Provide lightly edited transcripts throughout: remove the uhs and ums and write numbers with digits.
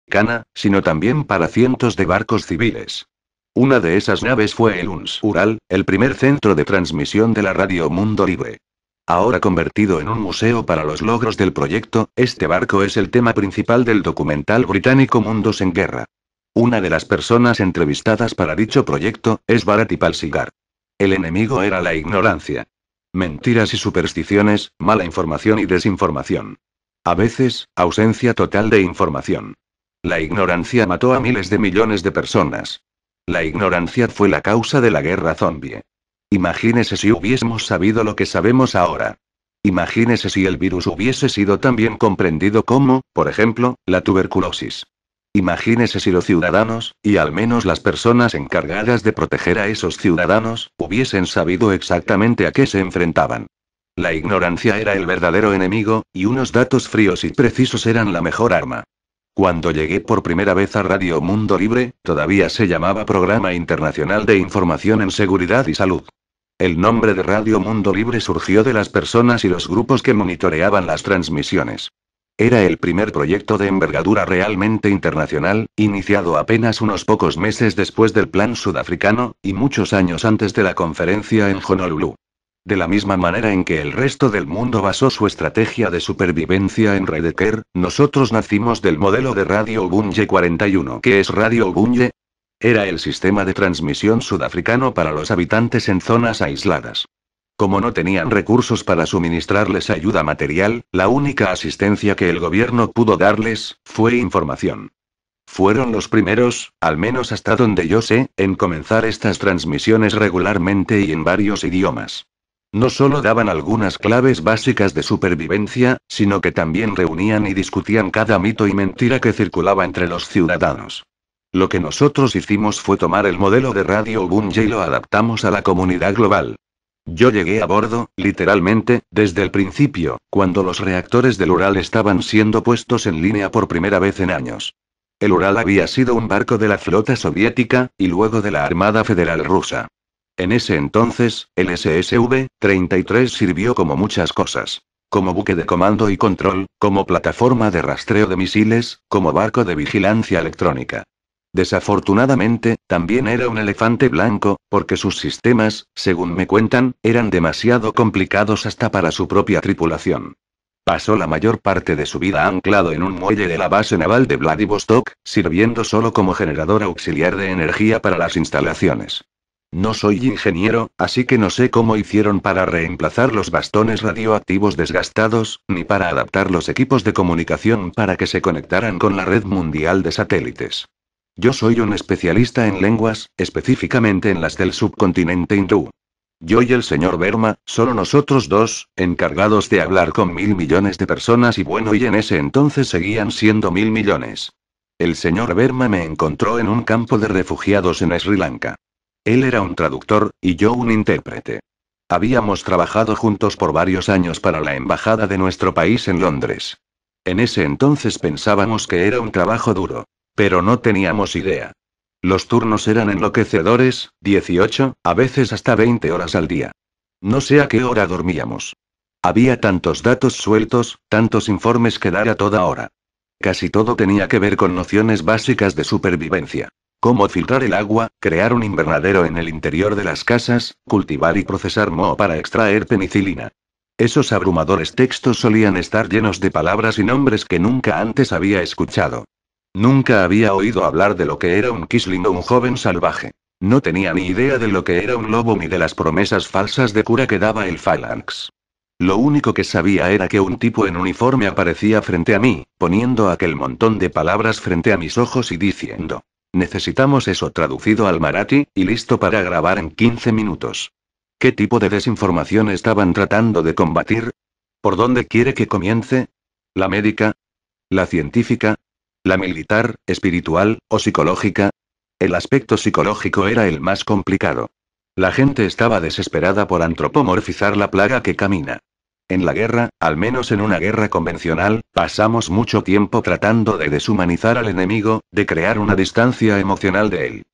americana, sino también para cientos de barcos civiles. Una de esas naves fue el UNS Ural, el primer centro de transmisión de la radio Mundo Libre. Ahora convertido en un museo para los logros del proyecto, este barco es el tema principal del documental británico Mundos en Guerra. Una de las personas entrevistadas para dicho proyecto es Bharati Palsigar. El enemigo era la ignorancia. Mentiras y supersticiones, mala información y desinformación. A veces, ausencia total de información. La ignorancia mató a miles de millones de personas. La ignorancia fue la causa de la guerra zombie. Imagínese si hubiésemos sabido lo que sabemos ahora. Imagínese si el virus hubiese sido también comprendido como, por ejemplo, la tuberculosis. Imagínese si los ciudadanos, y al menos las personas encargadas de proteger a esos ciudadanos, hubiesen sabido exactamente a qué se enfrentaban. La ignorancia era el verdadero enemigo, y unos datos fríos y precisos eran la mejor arma. Cuando llegué por primera vez a Radio Mundo Libre, todavía se llamaba Programa Internacional de Información en Seguridad y Salud. El nombre de Radio Mundo Libre surgió de las personas y los grupos que monitoreaban las transmisiones. Era el primer proyecto de envergadura realmente internacional, iniciado apenas unos pocos meses después del Plan Sudafricano, y muchos años antes de la conferencia en Honolulu. De la misma manera en que el resto del mundo basó su estrategia de supervivencia en Redecare, nosotros nacimos del modelo de Radio Ubunje 41. ¿Qué es Radio Ubunje? Era el sistema de transmisión sudafricano para los habitantes en zonas aisladas. Como no tenían recursos para suministrarles ayuda material, la única asistencia que el gobierno pudo darles, fue información. Fueron los primeros, al menos hasta donde yo sé, en comenzar estas transmisiones regularmente y en varios idiomas. No solo daban algunas claves básicas de supervivencia, sino que también reunían y discutían cada mito y mentira que circulaba entre los ciudadanos. Lo que nosotros hicimos fue tomar el modelo de Radio Ubunje y lo adaptamos a la comunidad global. Yo llegué a bordo, literalmente, desde el principio, cuando los reactores del Ural estaban siendo puestos en línea por primera vez en años. El Ural había sido un barco de la flota soviética, y luego de la Armada Federal rusa. En ese entonces, el SSV-33 sirvió como muchas cosas. Como buque de comando y control, como plataforma de rastreo de misiles, como barco de vigilancia electrónica. Desafortunadamente, también era un elefante blanco, porque sus sistemas, según me cuentan, eran demasiado complicados hasta para su propia tripulación. Pasó la mayor parte de su vida anclado en un muelle de la base naval de Vladivostok, sirviendo solo como generador auxiliar de energía para las instalaciones. No soy ingeniero, así que no sé cómo hicieron para reemplazar los bastones radioactivos desgastados, ni para adaptar los equipos de comunicación para que se conectaran con la red mundial de satélites. Yo soy un especialista en lenguas, específicamente en las del subcontinente hindú. Yo y el señor Verma, solo nosotros dos, encargados de hablar con 1.000 millones de personas y en ese entonces seguían siendo 1.000 millones. El señor Verma me encontró en un campo de refugiados en Sri Lanka. Él era un traductor, y yo un intérprete. Habíamos trabajado juntos por varios años para la embajada de nuestro país en Londres. En ese entonces pensábamos que era un trabajo duro. Pero no teníamos idea. Los turnos eran enloquecedores, 18, a veces hasta 20 horas al día. No sé a qué hora dormíamos. Había tantos datos sueltos, tantos informes que dar a toda hora. Casi todo tenía que ver con nociones básicas de supervivencia. Cómo filtrar el agua, crear un invernadero en el interior de las casas, cultivar y procesar moho para extraer penicilina. Esos abrumadores textos solían estar llenos de palabras y nombres que nunca antes había escuchado. Nunca había oído hablar de lo que era un Kisling o un joven salvaje. No tenía ni idea de lo que era un lobo ni de las promesas falsas de cura que daba el Phalanx. Lo único que sabía era que un tipo en uniforme aparecía frente a mí, poniendo aquel montón de palabras frente a mis ojos y diciendo: necesitamos eso traducido al marathi, y listo para grabar en 15 minutos. ¿Qué tipo de desinformación estaban tratando de combatir? ¿Por dónde quiere que comience? ¿La médica? ¿La científica? ¿La militar, espiritual, o psicológica? El aspecto psicológico era el más complicado. La gente estaba desesperada por antropomorfizar la plaga que camina. En la guerra, al menos en una guerra convencional, pasamos mucho tiempo tratando de deshumanizar al enemigo, de crear una distancia emocional de él.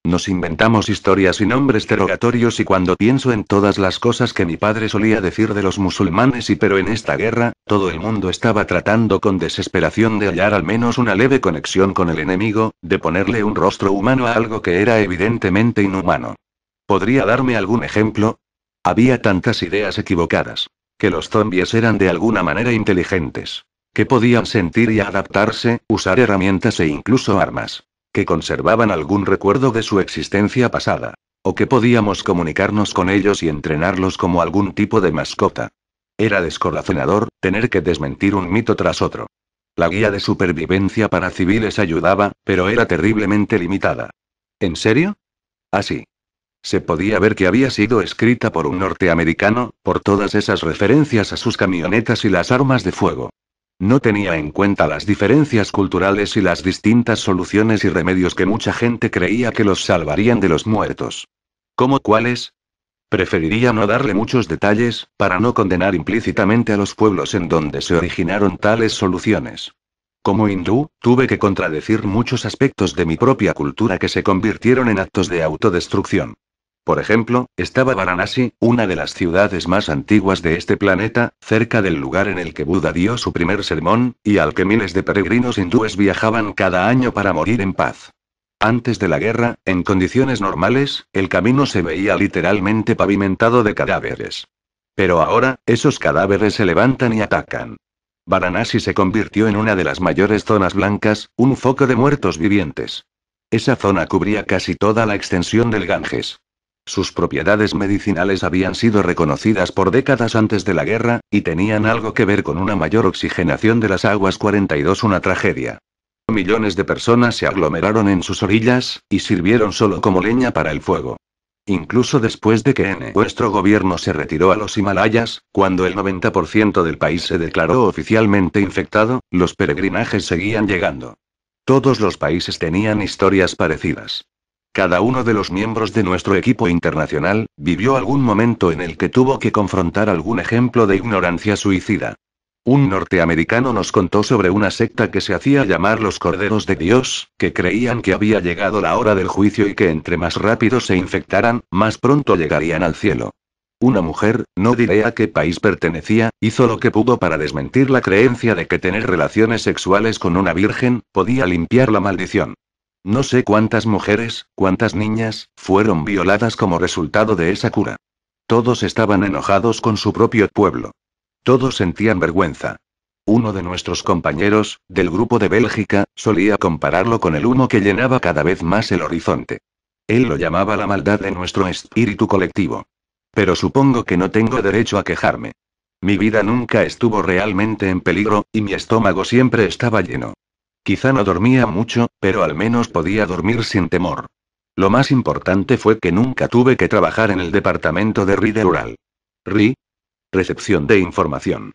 Nos inventamos historias y nombres derogatorios y cuando pienso en todas las cosas que mi padre solía decir de los musulmanes pero en esta guerra, todo el mundo estaba tratando con desesperación de hallar al menos una leve conexión con el enemigo, de ponerle un rostro humano a algo que era evidentemente inhumano. ¿Podría darme algún ejemplo? Había tantas ideas equivocadas. Que los zombies eran de alguna manera inteligentes. Que podían sentir y adaptarse, usar herramientas e incluso armas. Que conservaban algún recuerdo de su existencia pasada. O que podíamos comunicarnos con ellos y entrenarlos como algún tipo de mascota. Era descorazonador, tener que desmentir un mito tras otro. La guía de supervivencia para civiles ayudaba, pero era terriblemente limitada. ¿En serio? Así. Se podía ver que había sido escrita por un norteamericano, por todas esas referencias a sus camionetas y las armas de fuego. No tenía en cuenta las diferencias culturales y las distintas soluciones y remedios que mucha gente creía que los salvarían de los muertos. ¿Cómo cuáles? Preferiría no darle muchos detalles, para no condenar implícitamente a los pueblos en donde se originaron tales soluciones. Como hindú, tuve que contradecir muchos aspectos de mi propia cultura que se convirtieron en actos de autodestrucción. Por ejemplo, estaba Varanasi, una de las ciudades más antiguas de este planeta, cerca del lugar en el que Buda dio su primer sermón, y al que miles de peregrinos hindúes viajaban cada año para morir en paz. Antes de la guerra, en condiciones normales, el camino se veía literalmente pavimentado de cadáveres. Pero ahora, esos cadáveres se levantan y atacan. Varanasi se convirtió en una de las mayores zonas blancas, un foco de muertos vivientes. Esa zona cubría casi toda la extensión del Ganges. Sus propiedades medicinales habían sido reconocidas por décadas antes de la guerra, y tenían algo que ver con una mayor oxigenación de las aguas 42, una tragedia. Millones de personas se aglomeraron en sus orillas, y sirvieron solo como leña para el fuego. Incluso después de que nuestro gobierno se retiró a los Himalayas, cuando el 90% del país se declaró oficialmente infectado, los peregrinajes seguían llegando. Todos los países tenían historias parecidas. Cada uno de los miembros de nuestro equipo internacional, vivió algún momento en el que tuvo que confrontar algún ejemplo de ignorancia suicida. Un norteamericano nos contó sobre una secta que se hacía llamar los Corderos de Dios, que creían que había llegado la hora del juicio y que entre más rápido se infectaran, más pronto llegarían al cielo. Una mujer, no diré a qué país pertenecía, hizo lo que pudo para desmentir la creencia de que tener relaciones sexuales con una virgen, podía limpiar la maldición. No sé cuántas mujeres, cuántas niñas, fueron violadas como resultado de esa cura. Todos estaban enojados con su propio pueblo. Todos sentían vergüenza. Uno de nuestros compañeros, del grupo de Bélgica, solía compararlo con el humo que llenaba cada vez más el horizonte. Él lo llamaba la maldad de nuestro espíritu colectivo. Pero supongo que no tengo derecho a quejarme. Mi vida nunca estuvo realmente en peligro, y mi estómago siempre estaba lleno. Quizá no dormía mucho, pero al menos podía dormir sin temor. Lo más importante fue que nunca tuve que trabajar en el departamento de RI de Ural. RI. Recepción de información.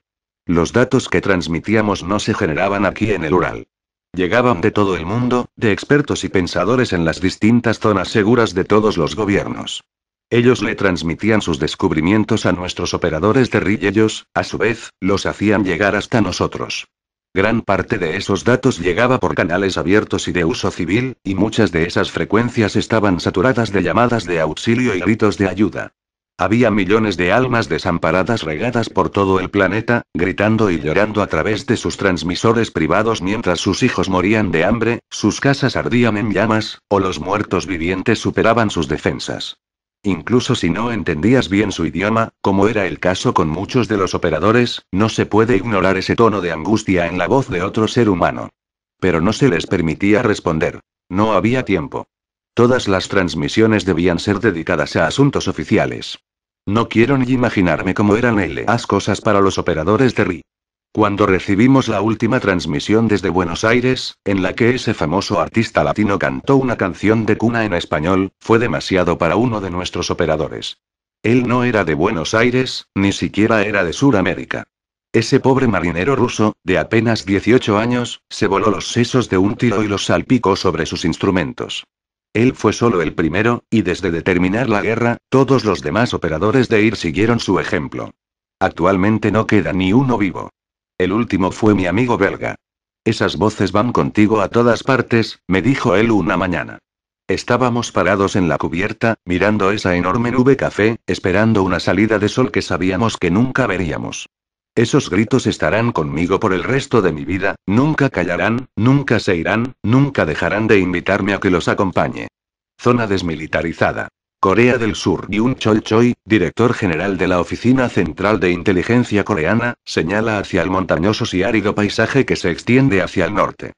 Los datos que transmitíamos no se generaban aquí en el Ural. Llegaban de todo el mundo, de expertos y pensadores en las distintas zonas seguras de todos los gobiernos. Ellos le transmitían sus descubrimientos a nuestros operadores de RI y ellos, a su vez, los hacían llegar hasta nosotros. Gran parte de esos datos llegaba por canales abiertos y de uso civil, y muchas de esas frecuencias estaban saturadas de llamadas de auxilio y gritos de ayuda. Había millones de almas desamparadas regadas por todo el planeta, gritando y llorando a través de sus transmisores privados mientras sus hijos morían de hambre, sus casas ardían en llamas, o los muertos vivientes superaban sus defensas. Incluso si no entendías bien su idioma, como era el caso con muchos de los operadores, no se puede ignorar ese tono de angustia en la voz de otro ser humano. Pero no se les permitía responder. No había tiempo. Todas las transmisiones debían ser dedicadas a asuntos oficiales. No quiero ni imaginarme cómo eran las cosas para los operadores de RI. Cuando recibimos la última transmisión desde Buenos Aires, en la que ese famoso artista latino cantó una canción de cuna en español, fue demasiado para uno de nuestros operadores. Él no era de Buenos Aires, ni siquiera era de Sudamérica. Ese pobre marinero ruso, de apenas 18 años, se voló los sesos de un tiro y los salpicó sobre sus instrumentos. Él fue solo el primero, y desde de terminar la guerra, todos los demás operadores de IR siguieron su ejemplo. Actualmente no queda ni uno vivo. El último fue mi amigo belga. Esas voces van contigo a todas partes, me dijo él una mañana. Estábamos parados en la cubierta, mirando esa enorme nube café, esperando una salida de sol que sabíamos que nunca veríamos. Esos gritos estarán conmigo por el resto de mi vida, nunca callarán, nunca se irán, nunca dejarán de invitarme a que los acompañe. Zona desmilitarizada. Corea del Sur. Yoon Chol-choi, director general de la Oficina Central de Inteligencia Coreana, señala hacia el montañoso y árido paisaje que se extiende hacia el norte.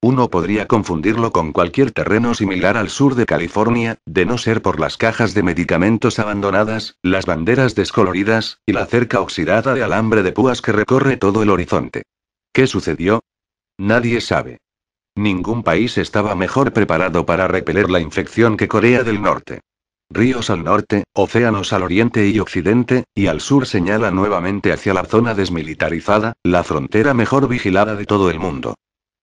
Uno podría confundirlo con cualquier terreno similar al sur de California, de no ser por las cajas de medicamentos abandonadas, las banderas descoloridas, y la cerca oxidada de alambre de púas que recorre todo el horizonte. ¿Qué sucedió? Nadie sabe. Ningún país estaba mejor preparado para repeler la infección que Corea del Norte. Ríos al norte, océanos al oriente y occidente, y al sur señala nuevamente hacia la zona desmilitarizada, la frontera mejor vigilada de todo el mundo.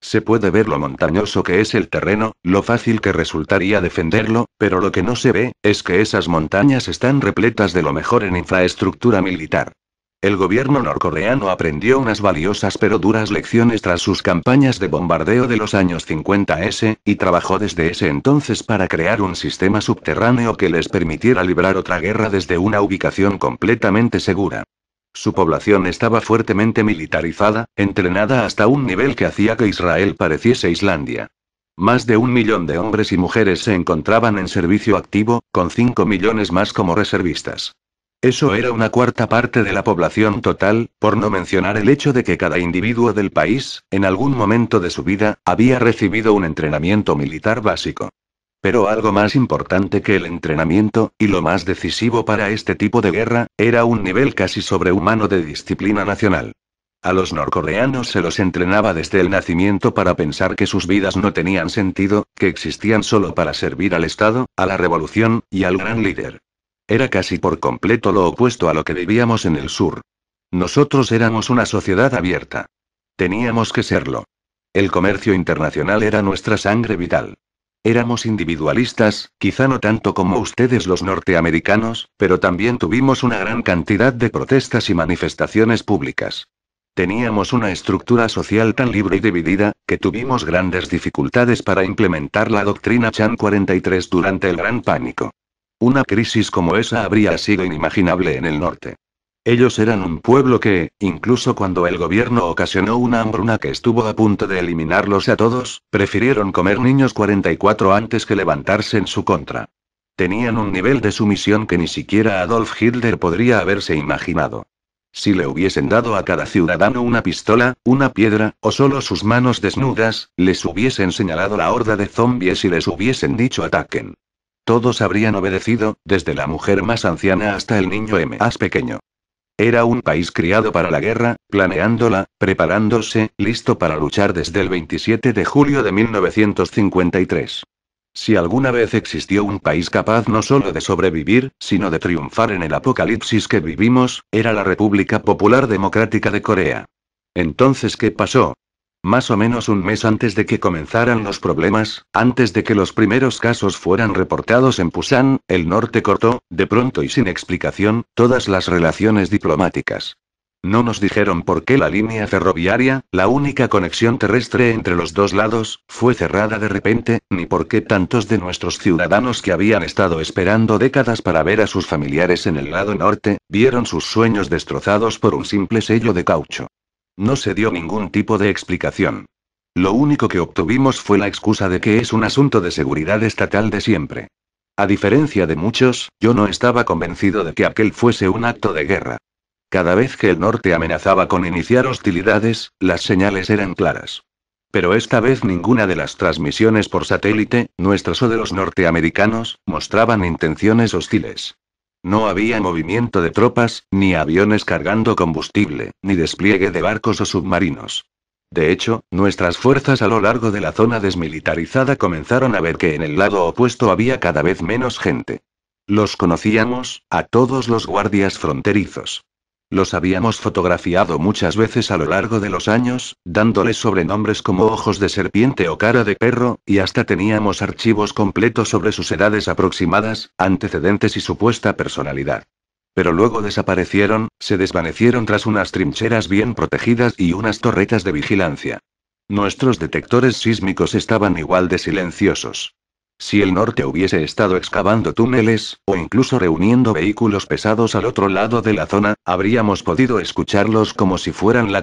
Se puede ver lo montañoso que es el terreno, lo fácil que resultaría defenderlo, pero lo que no se ve, es que esas montañas están repletas de lo mejor en infraestructura militar. El gobierno norcoreano aprendió unas valiosas pero duras lecciones tras sus campañas de bombardeo de los años 50s, y trabajó desde ese entonces para crear un sistema subterráneo que les permitiera librar otra guerra desde una ubicación completamente segura. Su población estaba fuertemente militarizada, entrenada hasta un nivel que hacía que Israel pareciese Islandia. Más de 1 millón de hombres y mujeres se encontraban en servicio activo, con 5 millones más como reservistas. Eso era una cuarta parte de la población total, por no mencionar el hecho de que cada individuo del país, en algún momento de su vida, había recibido un entrenamiento militar básico. Pero algo más importante que el entrenamiento, y lo más decisivo para este tipo de guerra, era un nivel casi sobrehumano de disciplina nacional. A los norcoreanos se los entrenaba desde el nacimiento para pensar que sus vidas no tenían sentido, que existían solo para servir al Estado, a la revolución, y al gran líder. Era casi por completo lo opuesto a lo que vivíamos en el sur. Nosotros éramos una sociedad abierta. Teníamos que serlo. El comercio internacional era nuestra sangre vital. Éramos individualistas, quizá no tanto como ustedes los norteamericanos, pero también tuvimos una gran cantidad de protestas y manifestaciones públicas. Teníamos una estructura social tan libre y dividida, que tuvimos grandes dificultades para implementar la doctrina Chan 43 durante el Gran Pánico. Una crisis como esa habría sido inimaginable en el norte. Ellos eran un pueblo que, incluso cuando el gobierno ocasionó una hambruna que estuvo a punto de eliminarlos a todos, prefirieron comer niños 44 antes que levantarse en su contra. Tenían un nivel de sumisión que ni siquiera Adolf Hitler podría haberse imaginado. Si le hubiesen dado a cada ciudadano una pistola, una piedra, o solo sus manos desnudas, les hubiesen señalado la horda de zombies y les hubiesen dicho ataquen. Todos habrían obedecido, desde la mujer más anciana hasta el niño más pequeño. Era un país criado para la guerra, planeándola, preparándose, listo para luchar desde el 27 de julio de 1953. Si alguna vez existió un país capaz no solo de sobrevivir, sino de triunfar en el apocalipsis que vivimos, era la República Popular Democrática de Corea. Entonces, ¿qué pasó? Más o menos un mes antes de que comenzaran los problemas, antes de que los primeros casos fueran reportados en Pusan, el norte cortó, de pronto y sin explicación, todas las relaciones diplomáticas. No nos dijeron por qué la línea ferroviaria, la única conexión terrestre entre los dos lados, fue cerrada de repente, ni por qué tantos de nuestros ciudadanos que habían estado esperando décadas para ver a sus familiares en el lado norte, vieron sus sueños destrozados por un simple sello de caucho. No se dio ningún tipo de explicación. Lo único que obtuvimos fue la excusa de que es un asunto de seguridad estatal de siempre. A diferencia de muchos, yo no estaba convencido de que aquel fuese un acto de guerra. Cada vez que el norte amenazaba con iniciar hostilidades, las señales eran claras. Pero esta vez ninguna de las transmisiones por satélite, nuestras o de los norteamericanos, mostraban intenciones hostiles. No había movimiento de tropas, ni aviones cargando combustible, ni despliegue de barcos o submarinos. De hecho, nuestras fuerzas a lo largo de la zona desmilitarizada comenzaron a ver que en el lado opuesto había cada vez menos gente. Los conocíamos, a todos los guardias fronterizos. Los habíamos fotografiado muchas veces a lo largo de los años, dándoles sobrenombres como ojos de serpiente o cara de perro, y hasta teníamos archivos completos sobre sus edades aproximadas, antecedentes y supuesta personalidad. Pero luego desaparecieron, se desvanecieron tras unas trincheras bien protegidas y unas torretas de vigilancia. Nuestros detectores sísmicos estaban igual de silenciosos. Si el norte hubiese estado excavando túneles, o incluso reuniendo vehículos pesados al otro lado de la zona, habríamos podido escucharlos como si fueran la